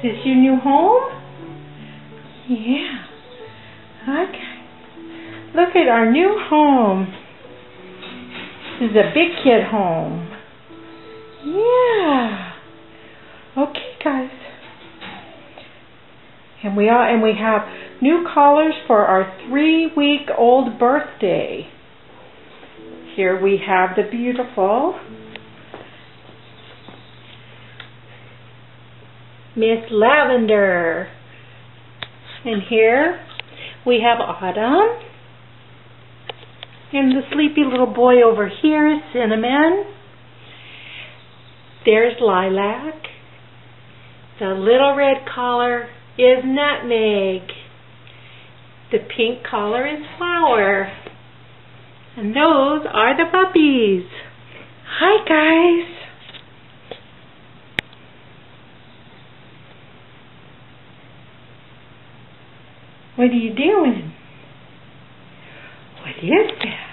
Is this your new home? Yeah. Okay. Look at our new home. This is a big kid home. Yeah. Okay, guys. And we have new collars for our 3-week-old birthday. Here we have the beautiful Miss Lavender. And here we have Autumn. And the sleepy little boy over here is Cinnamon. There's Lilac. The little red collar is Nutmeg. The pink collar is Flower. And those are the puppies. Hi, guys. What are you doing? What is that?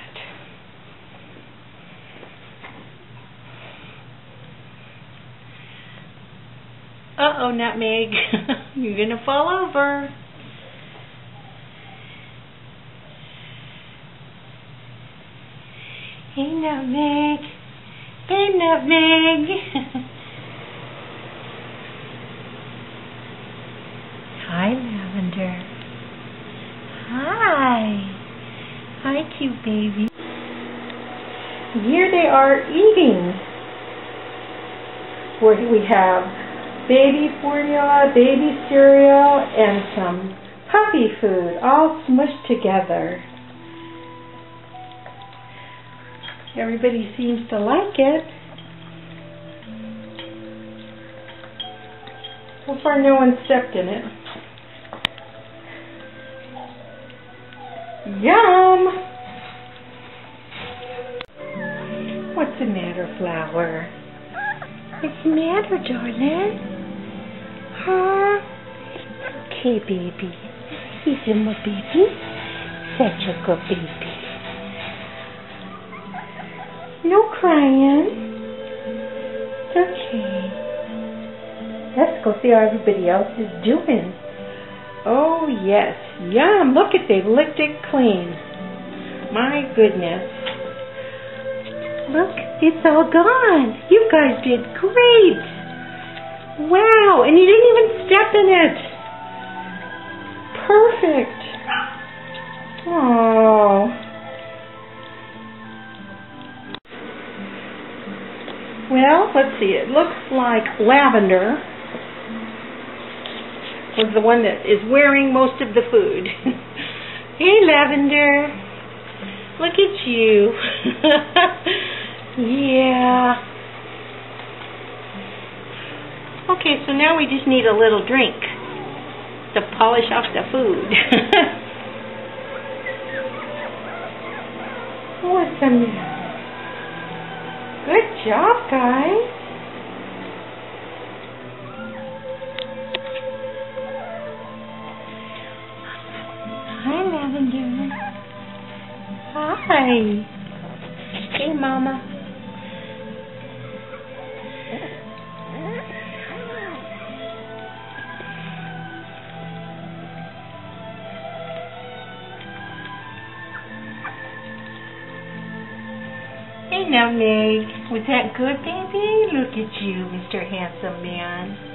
Uh-oh, Nutmeg. You're gonna fall over. Hey, Nutmeg. Hey, Nutmeg. Hi, Lavender. Hi. Hi, cute baby. Here they are eating. Where we have baby formula, baby cereal, and some puppy food all smushed together. Everybody seems to like it. So far no one stepped in it. Yum! What's the matter, Flower? What's the matter, darling? Huh? Okay, baby. He's in my baby. Such a good baby. No crying. It's okay. Let's go see how everybody else is doing. Oh, yes. Yum. Look at, they've licked it clean. My goodness. Look, it's all gone. You guys did great. Wow. And you didn't even step in it. Perfect. Oh. Well, let's see. It looks like Lavender was the one that is wearing most of the food. Hey, Lavender. Look at you. Yeah. Okay, so now we just need a little drink to polish off the food. What's the matter? Good job, guys. Hi, Lavender. Hi. Hey, Mama. Hey, Nutmeg. Was that good, baby? Look at you, Mr. Handsome Man.